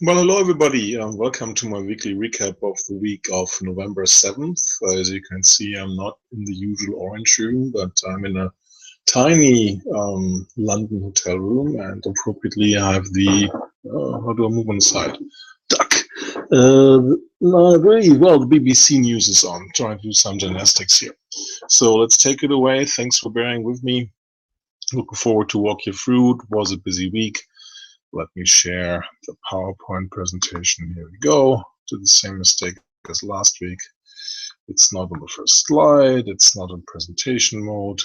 Well, hello everybody. Welcome to my weekly recap of the week of November 7th. As you can see, I'm not in the usual orange room, but I'm in a tiny London hotel room, and appropriately I have the, how do I move on the side? Duck. Very well, the BBC News is on, trying to do some gymnastics here. So let's take it away. Thanks for bearing with me. Looking forward to walk you through. It was a busy week. Let me share the PowerPoint presentation. Here we go. Did the same mistake as last week. It's not on the first slide. It's not in presentation mode.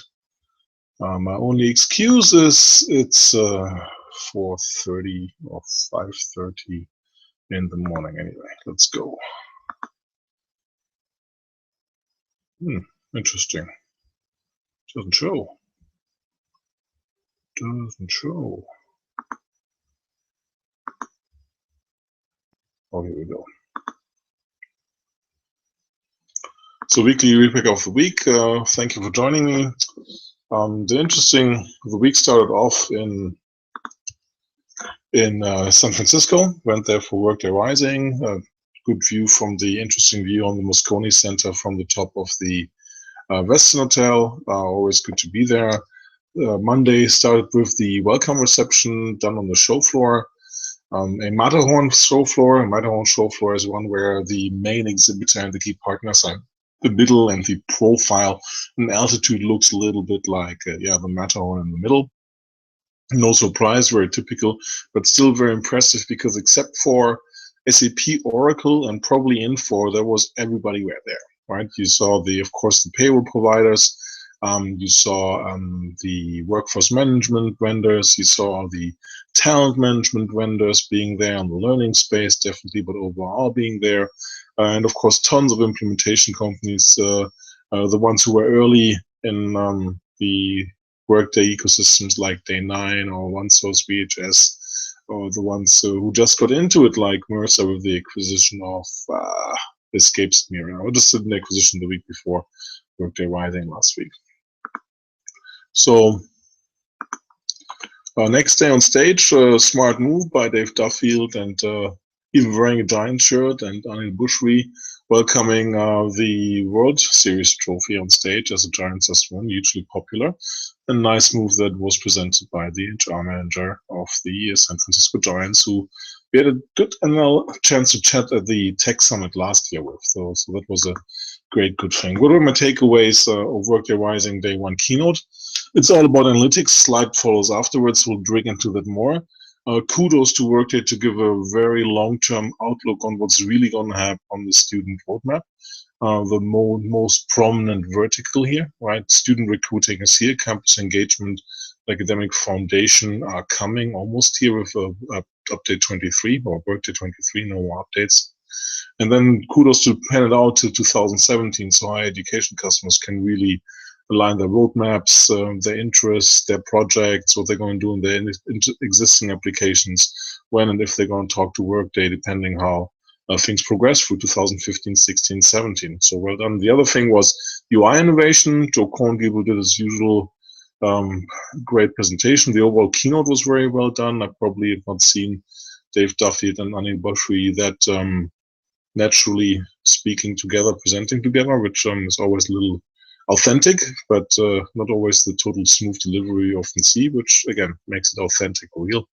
My only excuse is it's 4:30 or 5:30 in the morning. Anyway, let's go. Interesting. Doesn't show. Doesn't show. Oh, here we go. So weekly recap of the week. Thank you for joining me. The week started off in San Francisco. Went there for Workday Rising. Good view from the interesting view on the Moscone Center from the top of the Westin Hotel. Always good to be there. Monday started with the welcome reception done on the show floor. A Matterhorn show floor. A Matterhorn show floor is one where the main exhibitor and the key partners are the middle, and the profile and altitude looks a little bit like the Matterhorn in the middle. No surprise, very typical, but still very impressive because except for SAP, Oracle, and probably Infor, there was everybody were there, right? You saw of course, the payroll providers. You saw the workforce management vendors. You saw the talent management vendors being there, on the learning space definitely, but overall being there. And of course, tons of implementation companies, the ones who were early in the Workday ecosystems like Day9 or OneSource VHS, or the ones who just got into it like Mercer with the acquisition of escapes me. I just did an acquisition the week before Workday Rising last week. So next day on stage, smart move by Dave Duffield, and even wearing a Giant shirt, and Anil Bushri welcoming the World Series trophy on stage as a Giants just won, hugely popular. A nice move that was presented by the HR manager of the San Francisco Giants, who we had a good chance to chat at the Tech Summit last year with. So that was a good thing. What were my takeaways of Workday Rising Day 1 keynote? It's all about analytics. Slide follows afterwards. We'll dig into that more. Kudos to Workday to give a very long-term outlook on what's really going to happen on the student roadmap. The most prominent vertical here, right? Student recruiting is here. Campus engagement, academic foundation are coming almost here with update 23 or Workday 23. No more updates. And then kudos to pan it out to 2017, so higher education customers can really align their roadmaps, their interests, their projects, what they're going to do in their existing applications, when and if they're going to talk to Workday, depending how things progress through 2015, 16, 17. So well done. The other thing was UI innovation. Joe Korngiebel did his usual great presentation. The overall keynote was very well done. I probably have not seen Dave Duffield and Anil Bushri that naturally speaking together, presenting together, which is always a little authentic, but not always the total smooth delivery you often see, which again makes it authentic or real.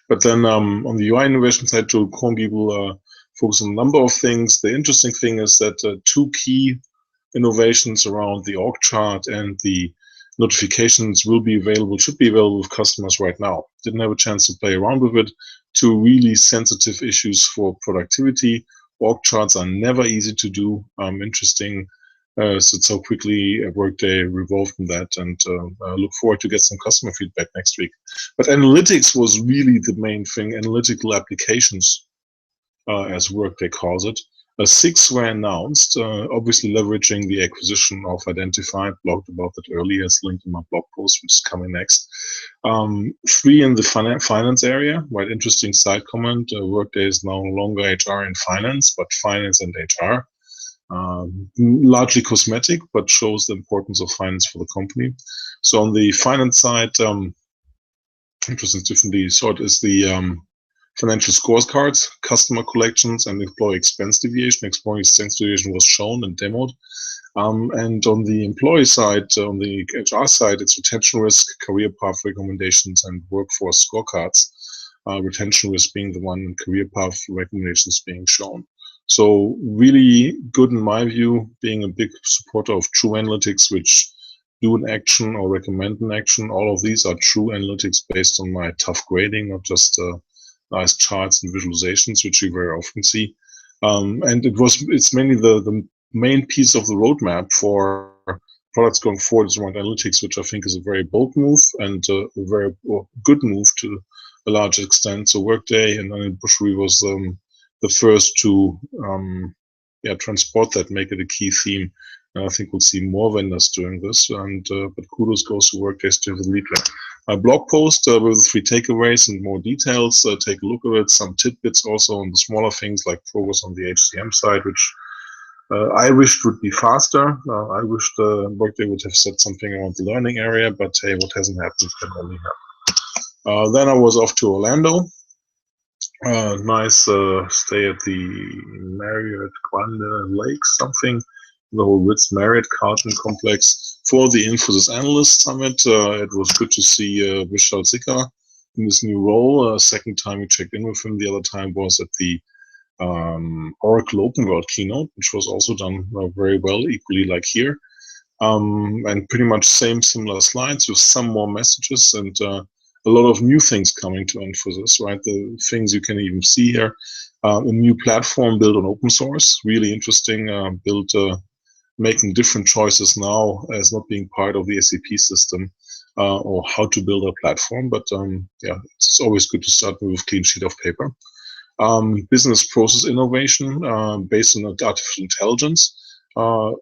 But then on the UI innovation side, Joe Korngiebel focused on a number of things. The interesting thing is that two key innovations around the org chart and the notifications should be available with customers right now. Didn't have a chance to play around with it. Two really sensitive issues for productivity. Org charts are never easy to do. Interesting. So quickly Workday revolved in that, and I look forward to get some customer feedback next week. But analytics was really the main thing. Analytical applications, as Workday calls it. 6 were announced, obviously leveraging the acquisition of Identified. Blogged about that earlier. It's linked in my blog post, which is coming next. 3 in the finance area. Quite interesting side comment. Workday is no longer HR and finance, but finance and HR. Largely cosmetic, but shows the importance of finance for the company. So on the finance side, interesting, differently sort is the financial scorecards, customer collections, and employee expense deviation. Employee expense deviation was shown and demoed. And on the employee side, on the HR side, it's retention risk, career path recommendations, and workforce scorecards. Retention risk being the one, and career path recommendations being shown. So really good in my view, being a big supporter of true analytics, which do an action or recommend an action. All of these are true analytics based on my tough grading, not just nice charts and visualizations, which you very often see. And it's mainly the main piece of the roadmap for products going forward is around analytics, which I think is a very bold move and a very good move to a large extent. So Workday and then Bushry was the first to transport that, make it a key theme. And I think we'll see more vendors doing this. And but kudos goes to Workday to the lead there. A blog post with 3 takeaways and more details. Take a look at it. Some tidbits also on the smaller things like progress on the HCM side, which I wished would be faster. I wished Workday would have said something around the learning area, but hey, what hasn't happened can only happen. Then I was off to Orlando. Nice stay at the Marriott Grand Lakes, something, the whole Ritz Marriott Carlton complex for the Infosys Analyst Summit. It was good to see Vishal Sikka in this new role. Second time we checked in with him. The other time was at the Oracle Open World keynote, which was also done very well, equally like here. And pretty much similar slides with some more messages and a lot of new things coming to Infosys, right? The things you can even see here. A new platform built on open source, really interesting, built making different choices now as not being part of the SAP system or how to build a platform. But yeah, it's always good to start with a clean sheet of paper. Business process innovation based on artificial intelligence.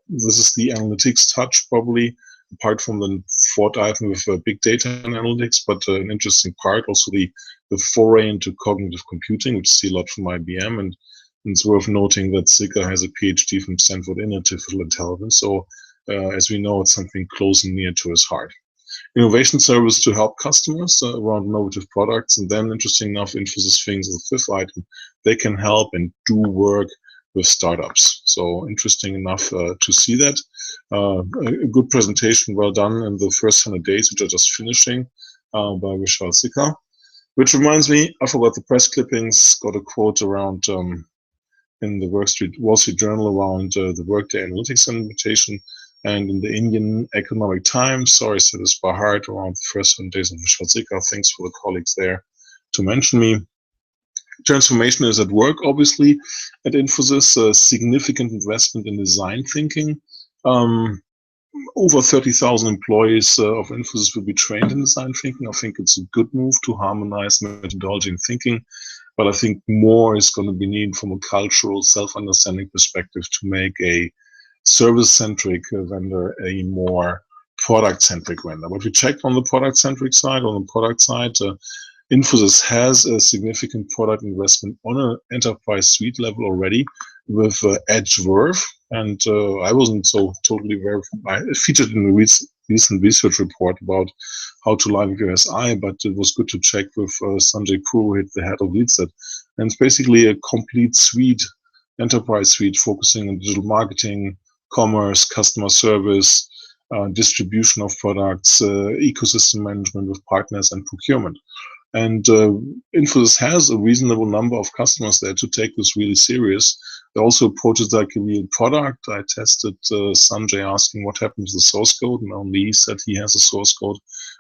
This is the analytics touch, probably, apart from the fourth item with big data and analytics, but an interesting part, also the foray into cognitive computing, which you see a lot from IBM. And it's worth noting that Sikka has a PhD from Stanford in artificial intelligence. So as we know, it's something close and near to his heart. Innovation service to help customers around innovative products. And then, interesting enough, Infosys things as the 5th item, they can help and do work with startups. So interesting enough to see that. A good presentation, well done in the first 100 days, which are just finishing by Vishal Sikka. Which reminds me, I forgot the press clippings, got a quote around in the Wall Street Journal around the Workday Analytics invitation. And in the Indian Economic Times, sorry, I said this by heart, around the first 100 days of Vishal Sikka. Thanks for the colleagues there to mention me. Transformation is at work, obviously, at Infosys. Significant investment in design thinking. Over 30,000 employees of Infosys will be trained in design thinking. I think it's a good move to harmonize methodology and thinking, but I think more is going to be needed from a cultural self-understanding perspective to make a service-centric vendor a more product-centric vendor. What we checked on the product-centric side, Infosys has a significant product investment on an enterprise suite level already with Edge Verve, and I wasn't so totally verified. It featured in a recent research report about how to line your SI, but it was good to check with Sanjay Purohit, the head of LeadSet. And it's basically a complete suite, enterprise suite, focusing on digital marketing, commerce, customer service, distribution of products, ecosystem management with partners, and procurement. And Infosys has a reasonable number of customers there to take this really serious. They also approach it like a real product. I tested Sanjay asking what happened to the source code, and only he said he has a source code.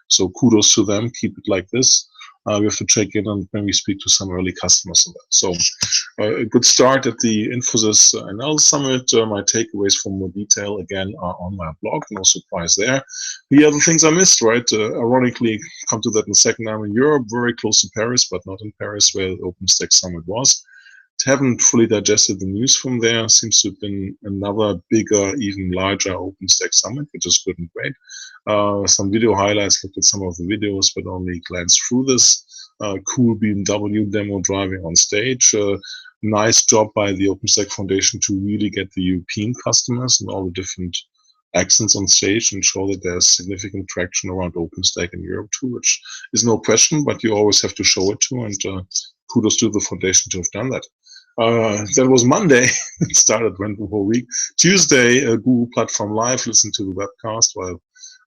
So kudos to them. Keep it like this. We have to check in and maybe speak to some early customers on that. So a good start at the Infosys Analysis Summit. My takeaways for more detail, again, are on my blog. No surprise there. The other things I missed, right? Ironically, come to that in a second. I'm in Europe, very close to Paris, but not in Paris, where the OpenStack Summit was. Haven't fully digested the news from there. Seems to have been another bigger, even larger OpenStack Summit, which is good and great. Some video highlights, looked at some of the videos, but only glanced through this. Cool BMW demo driving on stage. Nice job by the OpenStack Foundation to really get the European customers and all the different accents on stage and show that there's significant traction around OpenStack in Europe too, which is no question, but you always have to show it to. And kudos to the foundation to have done that. That was Monday. It started, went the whole week. Tuesday, Google Platform Live, listen to the webcast. While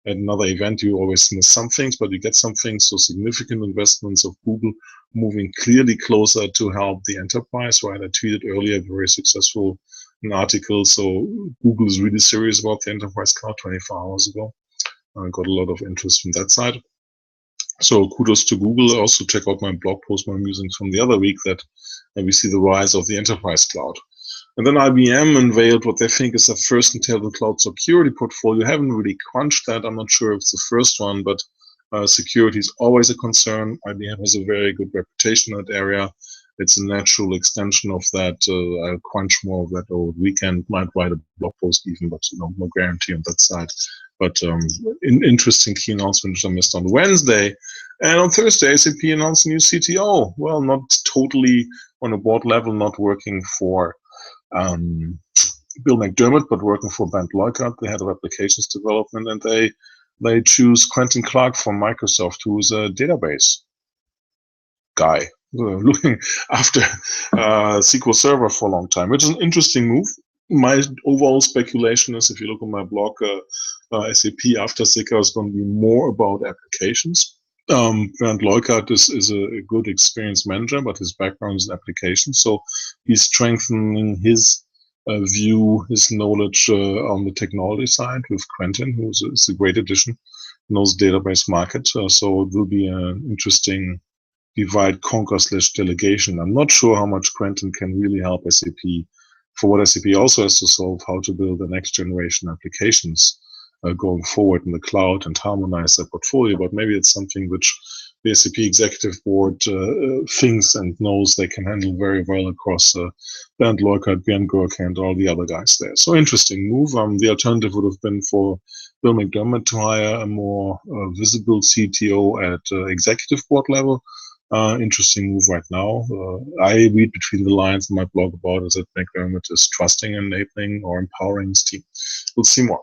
at another event, you always miss some things, but you get some things. So significant investments of Google moving clearly closer to help the enterprise, right? I tweeted earlier, very successful an article. So Google is really serious about the enterprise cloud 24 hours ago. I got a lot of interest from that side. So kudos to Google. Also check out my blog post, my musings from the other week, that we see the rise of the enterprise cloud. And then IBM unveiled what they think is a first intelligent cloud security portfolio. I haven't really crunched that. I'm not sure if it's the first one, but security is always a concern. IBM has a very good reputation in that area. It's a natural extension of that. I'll crunch more of that over the weekend. Might write a blog post even, but no guarantee on that side. But interesting key announcement which I missed on Wednesday. And on Thursday, SAP announced a new CTO. Well, not totally on a board level, not working for Bill McDermott, but working for Bernd Leukert, the head of applications development, and they choose Quentin Clark from Microsoft, who's a database guy, looking after SQL Server for a long time, which is an interesting move. My overall speculation is, if you look on my blog, SAP after Zika is going to be more about applications. Bernd Leukert is a good experienced manager, but his background is in applications, so he's strengthening his view, his knowledge on the technology side with Quentin, who's a great addition, knows the database market. So it will be an interesting divide, conquer / delegation. I'm not sure how much Quentin can really help SAP for what SAP also has to solve, how to build the next generation applications going forward in the cloud and harmonize their portfolio. But maybe it's something which the SAP executive board thinks and knows they can handle very well across Bernd Leukert, Björn Görke, and all the other guys there. So interesting move. The alternative would have been for Bill McDermott to hire a more visible CTO at executive board level. Interesting move right now. I read between the lines in my blog about it that McDermott is trusting, enabling, or empowering his team. We'll see more.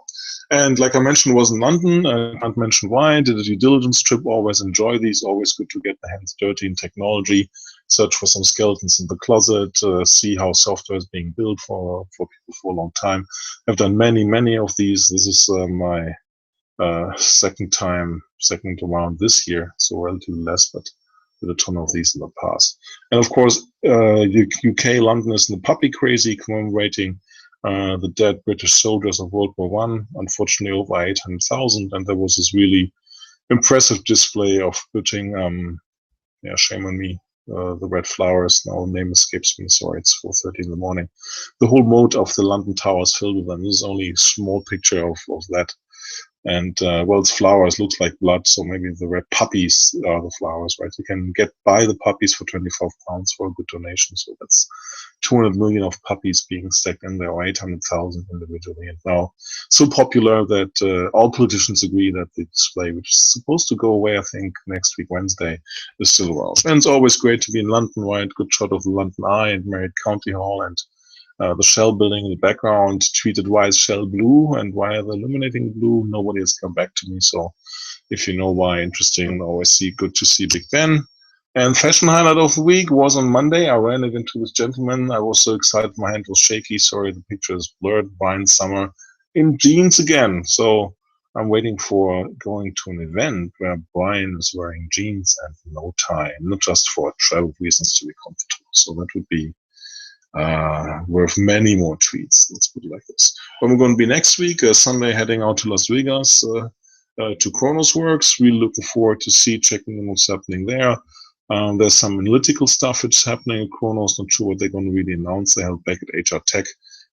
And like I mentioned, was in London. I can't mention why. Did a due diligence trip. Always enjoy these. Always good to get the hands dirty in technology. Search for some skeletons in the closet. See how software is being built for people for a long time. I've done many of these. This is my second round this year, so relatively less, but did a ton of these in the past. And of course, UK, London is in the puppy crazy, commemorating the dead British soldiers of World War I, unfortunately over 800,000, and there was this really impressive display of putting, shame on me, the red flowers, now the name escapes me, sorry, it's 4:30 in the morning. The whole moat of the London Tower is filled with them. This is only a small picture of that. And well, it's flowers, looks like blood, so maybe the red puppies are the flowers, right? You can buy the puppies for £25 for a good donation, so that's 200 million of puppies being stacked in there, or 800,000 individually. And now so popular that all politicians agree that the display, which is supposed to go away, I think, next week, Wednesday, is still around. And it's always great to be in London, right? Good shot of the London Eye and Marriott County Hall, and the Shell building in the background, tweeted, why is Shell blue and why are they illuminating blue? Nobody has come back to me. So if you know why, interesting. Always good to see Big Ben. And fashion highlight of the week was on Monday. I ran it into this gentleman. I was so excited. My hand was shaky. Sorry, the picture is blurred. Brian Summer in jeans again. So I'm waiting for going to an event where Brian is wearing jeans and no tie, not just for travel reasons, to be comfortable. So that would be worth many more tweets. Let's put it like this. When we're going to be next week, Sunday, heading out to Las Vegas to Kronos Works. Really looking forward to checking what's happening there. There's some analytical stuff that's happening at Kronos. Not sure what they're going to really announce. They held back at HR Tech.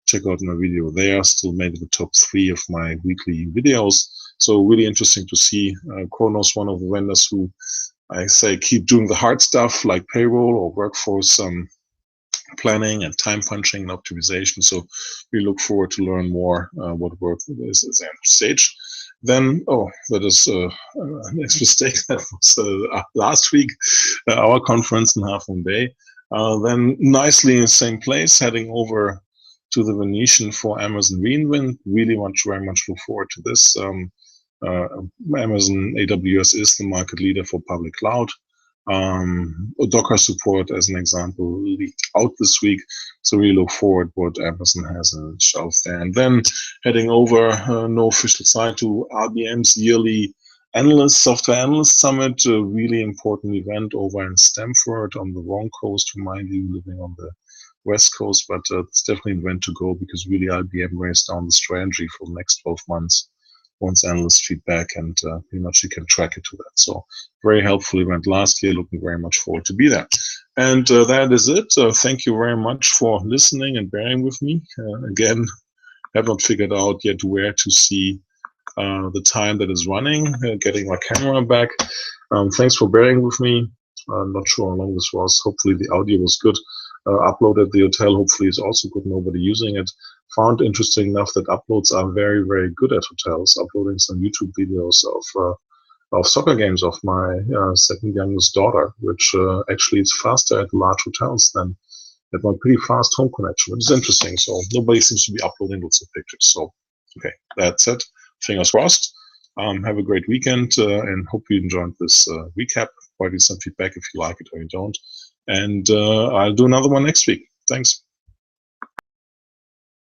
Check out my video there. Still made the top 3 of my weekly videos. So really interesting to see Kronos, one of the vendors who I say keep doing the hard stuff like payroll or workforce planning and time punching and optimization. So we look forward to learn more what work is at the end of stage. Then, that is a next mistake. That was last week, our conference in Half Moon Bay. Then nicely in the same place, heading over to the Venetian for Amazon reInvent. Really very much look forward to this. Amazon AWS is the market leader for public cloud. Docker support, as an example, leaked out this week. So we look forward what Amazon has on its shelf there. And then heading over, no official site, to IBM's yearly software analyst summit, a really important event over in Stamford on the wrong coast, remind you, living on the West Coast, but it's definitely an event to go, because really IBM weighs down the strategy for the next 12 months once analyst feedback, and pretty much you can track it to that. So very helpful event last year, looking very much forward to be there. And that is it. Thank you very much for listening and bearing with me. Again, have not figured out yet where to see the time that is running, getting my camera back. Thanks for bearing with me. I'm not sure how long this was. Hopefully the audio was good. Upload at the hotel hopefully is also good, nobody using it. Found interesting enough that uploads are very, very good at hotels. Uploading some YouTube videos of soccer games of my second youngest daughter, which actually is faster at large hotels than at my pretty fast home connection, which is interesting. So nobody seems to be uploading lots of pictures. So, okay, that's it. Fingers crossed. Have a great weekend, and hope you enjoyed this recap. Provide me some feedback if you like it or you don't. And I'll do another one next week. Thanks.